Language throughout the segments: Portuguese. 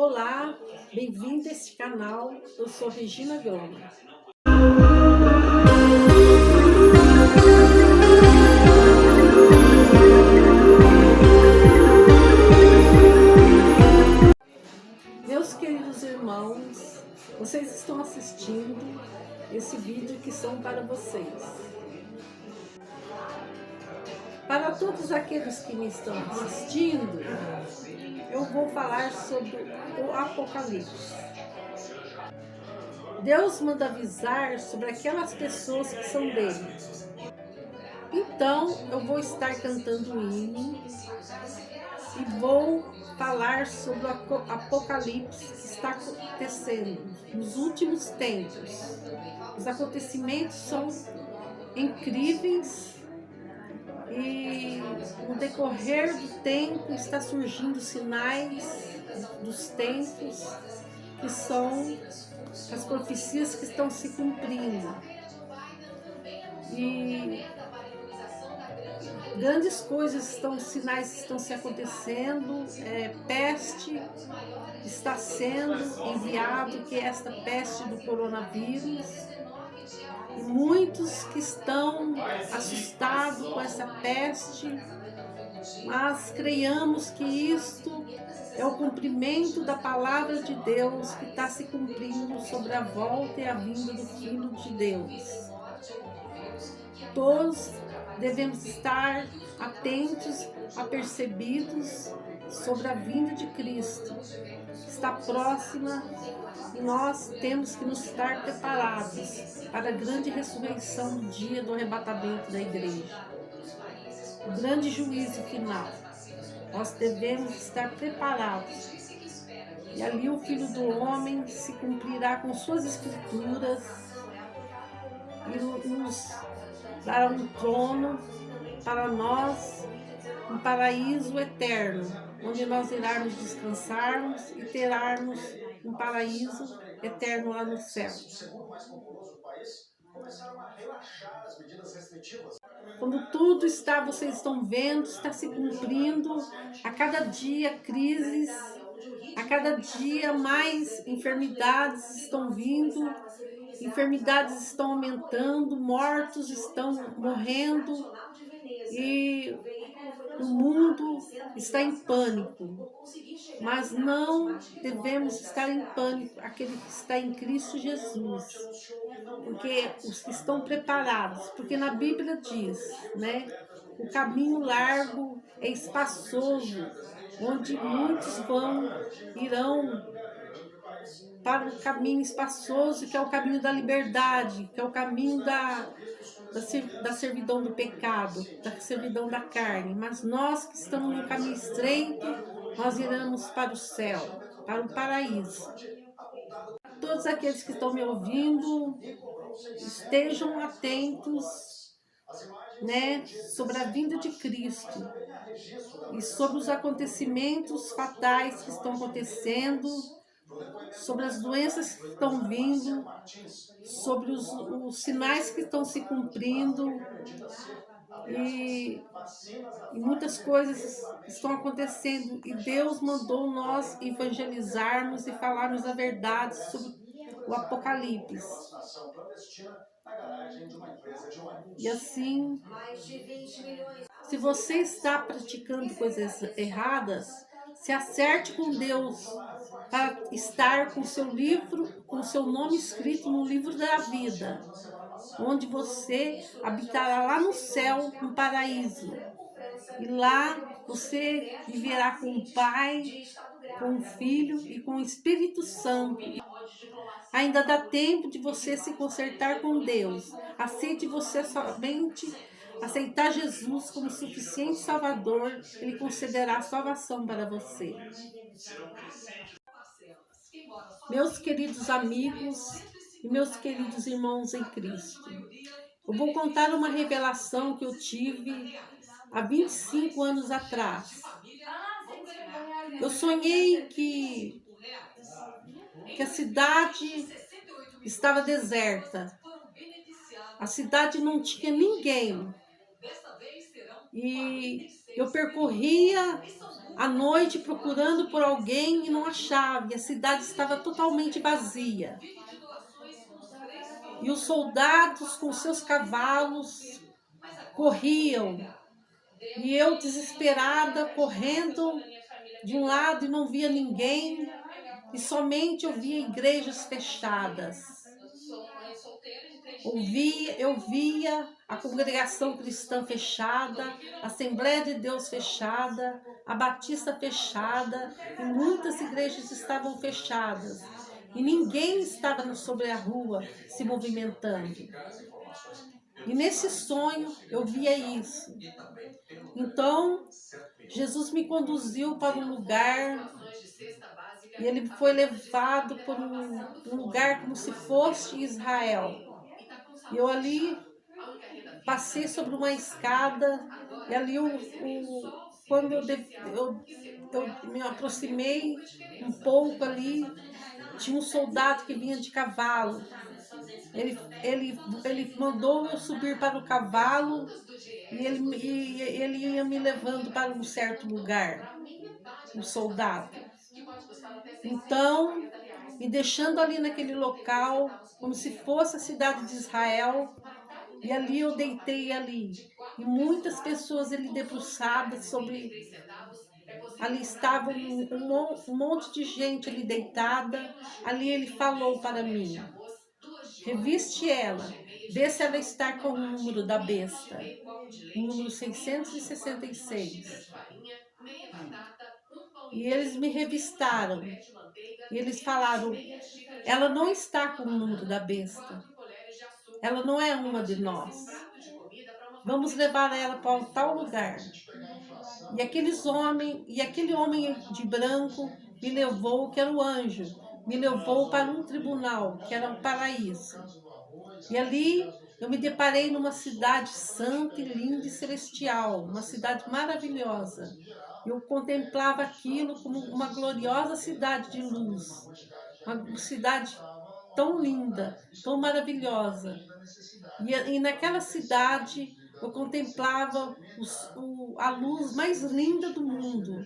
Olá, bem-vindo a este canal. Eu sou Regina Gama. Meus queridos irmãos, vocês estão assistindo esse vídeo que são para vocês. Para todos aqueles que me estão assistindo, eu vou falar sobre o Apocalipse. Deus manda avisar sobre aquelas pessoas que são dele. Então, eu vou estar cantando um hino e vou falar sobre o Apocalipse que está acontecendo nos últimos tempos. Os acontecimentos são incríveis e no decorrer do tempo está surgindo sinais dos tempos que são as profecias que estão se cumprindo. E grandes coisas sinais estão se acontecendo, peste está sendo enviado, que é esta peste do coronavírus, e muitos que estão assustados com essa peste, mas creiamos que isto é o cumprimento da palavra de Deus que está se cumprindo sobre a volta e a vinda do Filho de Deus. Todos devemos estar atentos, apercebidos sobre a vinda de Cristo. Está próxima e nós temos que nos estar preparados para a grande ressurreição no dia do arrebatamento da igreja. O grande juízo final. Nós devemos estar preparados. E ali o Filho do Homem se cumprirá com suas escrituras e nos dará um trono para nós, um paraíso eterno, onde nós iremos descansarmos e termos um paraíso eterno lá no céu. Quando tudo está, vocês estão vendo, está se cumprindo, a cada dia crises, a cada dia mais enfermidades estão vindo, enfermidades estão aumentando, mortos estão morrendo e o mundo está em pânico. Mas não devemos estar em pânico, aquele que está em Cristo Jesus, porque os que estão preparados, porque na Bíblia diz, né, o caminho largo é espaçoso, onde muitos irão para o caminho espaçoso, que é o caminho da liberdade, que é o caminho da servidão do pecado, da servidão da carne. Mas nós que estamos no caminho estreito, nós iremos para o céu, para o paraíso. Todos aqueles que estão me ouvindo, estejam atentos, né, sobre a vinda de Cristo e sobre os acontecimentos fatais que estão acontecendo, sobre as doenças que estão vindo, sobre os sinais que estão se cumprindo e muitas coisas estão acontecendo e Deus mandou nós evangelizarmos e falarmos a verdade sobre o Apocalipse. E assim, se você está praticando coisas erradas, se acerte com Deus para estar com seu livro, com seu nome escrito no livro da vida, onde você habitará lá no céu, no paraíso. E lá você viverá com o Pai, com o Filho e com o Espírito Santo. Ainda dá tempo de você se consertar com Deus. Aceite você somente aceitar Jesus como suficiente Salvador, Ele concederá a salvação para você. Meus queridos amigos e meus queridos irmãos em Cristo, eu vou contar uma revelação que eu tive há 25 anos atrás. Eu sonhei que a cidade estava deserta. A cidade não tinha ninguém. E eu percorria à noite procurando por alguém e não achava, e a cidade estava totalmente vazia. E os soldados com seus cavalos corriam, e eu desesperada, correndo de um lado e não via ninguém, e somente eu via igrejas fechadas. Eu via a congregação cristã fechada, a Assembleia de Deus fechada, a Batista fechada, e muitas igrejas estavam fechadas. E ninguém estava sobre a rua se movimentando. E nesse sonho eu via isso. Então, Jesus me conduziu para um lugar e ele foi levado por um lugar como se fosse Israel. E eu ali passei sobre uma escada e ali quando eu me aproximei um pouco ali, tinha um soldado que vinha de cavalo. Ele mandou eu subir para o cavalo e ele ia me levando para um certo lugar, um soldado. Então, me deixando ali naquele local, como se fosse a cidade de Israel, e ali eu deitei ali. E muitas pessoas ali debruçadas sobre... Ali estava um monte de gente ali deitada. Ali ele falou para mim: reviste ela, vê se ela está com o número da besta, o número 666. E eles me revistaram. E eles falaram: ela não está com o número da besta. Ela não é uma de nós. Vamos levar ela para um tal lugar. E aquele homem de branco me levou, que era o anjo, me levou para um tribunal, que era um paraíso. E ali eu me deparei numa cidade santa e linda e celestial, uma cidade maravilhosa. Eu contemplava aquilo como uma gloriosa cidade de luz, uma cidade tão linda, tão maravilhosa. E naquela cidade eu contemplava a luz mais linda do mundo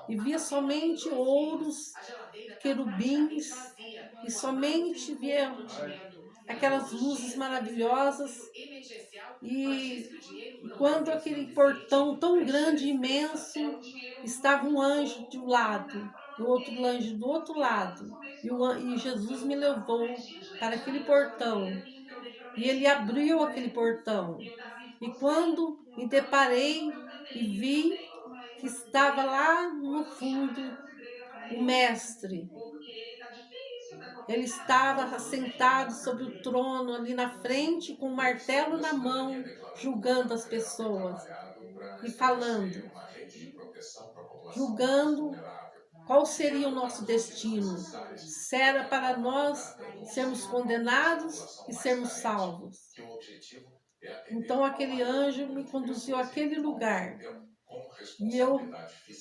e via somente ouros, querubins, e somente via aquelas luzes maravilhosas. E quando aquele portão tão grande e imenso, estava um anjo de um lado, o outro anjo do outro lado, e Jesus me levou para aquele portão. E ele abriu aquele portão. E quando me deparei e vi que estava lá no fundo o mestre. Ele estava sentado sobre o trono ali na frente, com o martelo na mão, julgando as pessoas e falando, julgando qual seria o nosso destino. Se era para nós sermos condenados e sermos salvos. Então aquele anjo me conduziu àquele lugar e eu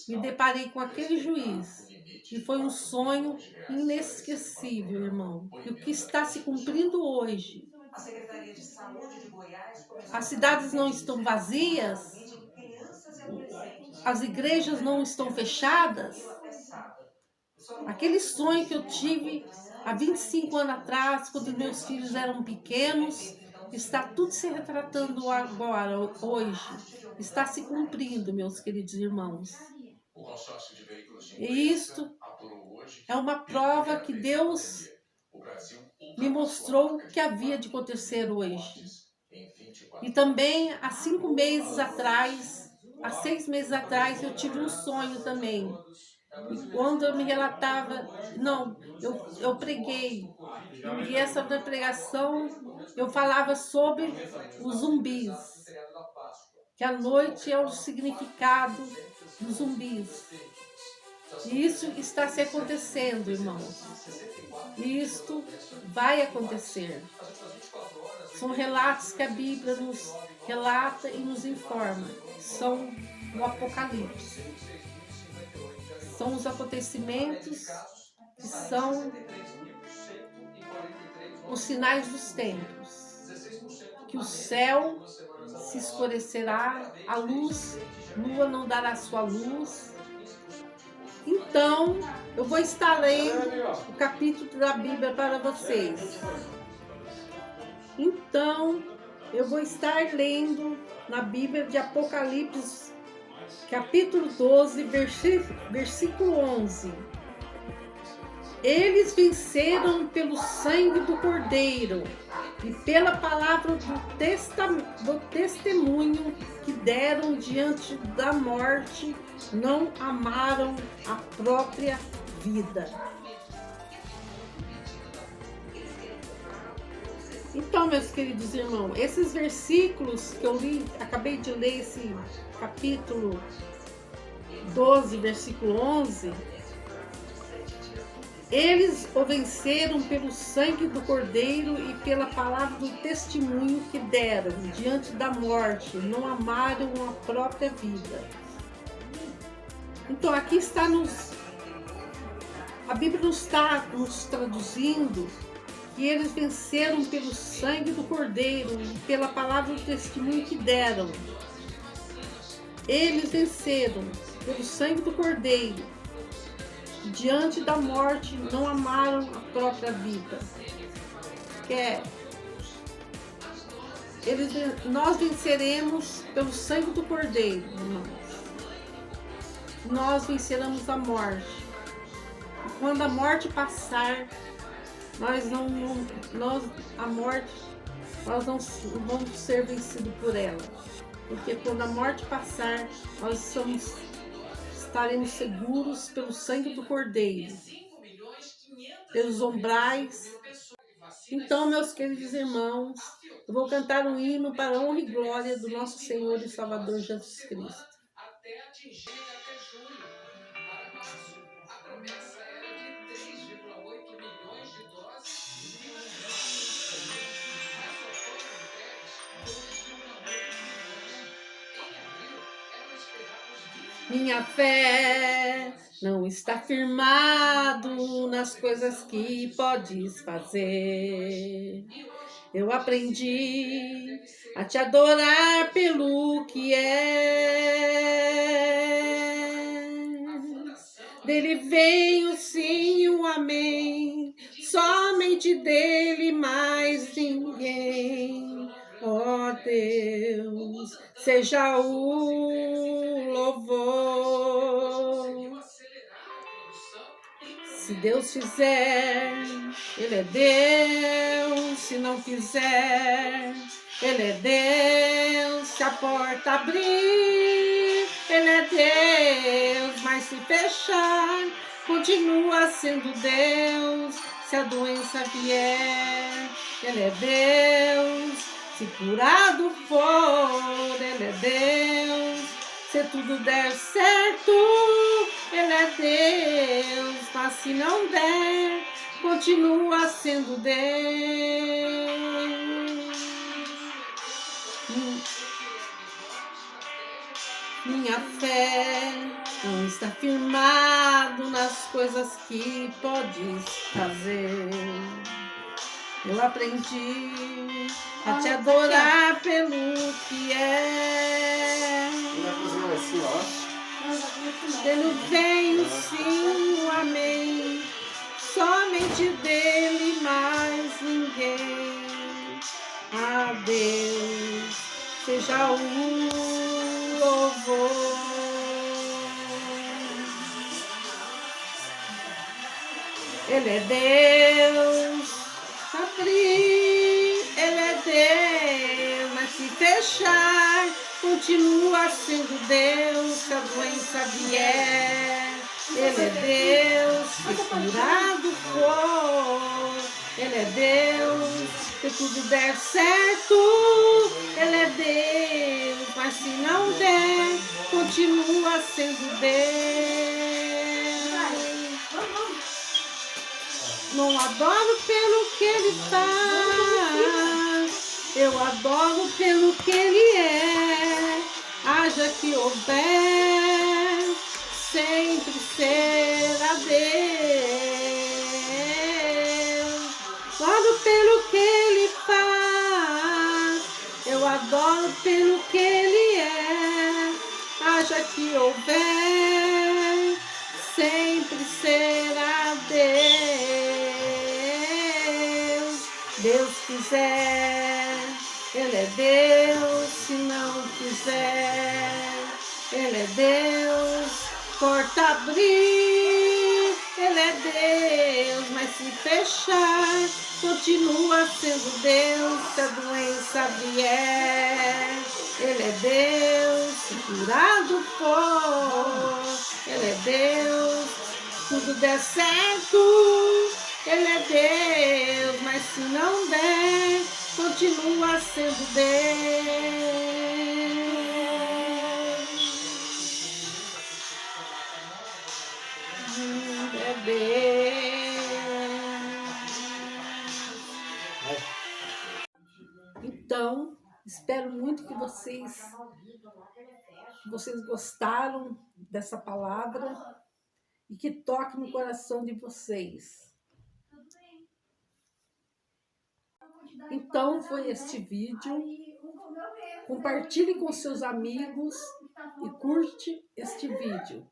me deparei com aquele juiz. E foi um sonho inesquecível, irmão. E o que está se cumprindo hoje. A Secretaria de Saúde de Goiás As começou a cidades não campanha estão de vazias, acompanhamento de crianças e adolescentes. as igrejas não estão fechadas. Até sábado. Sob Aquele comando do sonho que eu Ministério da tive há 25 anos atrás, quando meus filhos eram pequenos, está tudo se retratando agora, hoje. Está se cumprindo, meus queridos irmãos. E isto é uma prova que Deus me mostrou que havia de acontecer hoje. E também há 5 meses atrás, há 6 meses atrás, eu tive um sonho também. E quando eu me relatava, eu preguei. E essa pregação eu falava sobre os zumbis. Que a noite é o significado dos zumbis. E isso está se acontecendo, irmãos. Isto vai acontecer. São relatos que a Bíblia nos relata e nos informa. São o Apocalipse. São os acontecimentos que são os sinais dos tempos. Que o céu se escurecerá, a lua não dará sua luz, Então, eu vou estar lendo o capítulo da Bíblia para vocês. Então, eu vou estar lendo na Bíblia de Apocalipse, capítulo 12, versículo 11. Eles venceram pelo sangue do Cordeiro e pela palavra do testemunho que deram diante da morte, não amaram a própria vida. Então, meus queridos irmãos, esses versículos que eu li, acabei de ler esse capítulo 12, versículo 11, eles o venceram pelo sangue do Cordeiro e pela palavra do testemunho que deram diante da morte, não amaram a própria vida. Então aqui está a Bíblia está nos traduzindo que eles venceram pelo sangue do Cordeiro e pela palavra do testemunho que deram. Eles venceram pelo sangue do Cordeiro. Diante da morte, não amaram a própria vida. Nós venceremos pelo sangue do Cordeiro, irmãos. Nós venceremos a morte. E quando a morte passar, nós não vamos ser vencidos por ela. Porque quando a morte passar, nós estaremos seguros pelo sangue do Cordeiro, pelos umbrais. Então, meus queridos irmãos, eu vou cantar um hino para a honra e glória do nosso Senhor e Salvador Jesus Cristo. Minha fé não está firmado nas coisas que podes fazer. Eu aprendi a te adorar pelo que és. Dele vem o sim e o amém, somente dele mais ninguém. Ó Deus, seja o louvor. Se Deus fizer, Ele é Deus. Se não fizer, Ele é Deus. Se a porta abrir, Ele é Deus. Mas se fechar, continua sendo Deus. Se a doença vier, Ele é Deus. Se curado for, Ele é Deus. Se tudo der certo, Ele é Deus. Mas se não der, continua sendo Deus. Minha fé não está firmado nas coisas que podes fazer. Eu aprendi a te adorar pelo que é. Dele vem o sim, o amém. Somente dele mais ninguém. A Deus seja o louvor. Ele é Deus. Abrir, Ele é Deus, mas se fechar, continua sendo Deus. Se a doença vier, Ele é Deus. Se curado for, Ele é Deus. Se tudo der certo, Ele é Deus. Mas se não der, continua sendo Deus. Não adoro pelo que Ele faz, eu adoro pelo que Ele é. Haja que houver, sempre será Deus. Adoro pelo que Ele faz, eu adoro pelo que Ele é. Haja que houver, sempre Deus fizer, Ele é Deus. Se não fizer, Ele é Deus. Porta abrir, Ele é Deus. Mas se fechar, continua sendo Deus. Se a doença vier, Ele é Deus. Se curado for, Ele é Deus. Tudo der certo, Ele é Deus. Mas se não der, continua sendo Deus. É Deus. Então, espero muito que vocês gostaram dessa palavra e que toque no coração de vocês. Então, foi este vídeo. Compartilhe com seus amigos e curte este vídeo.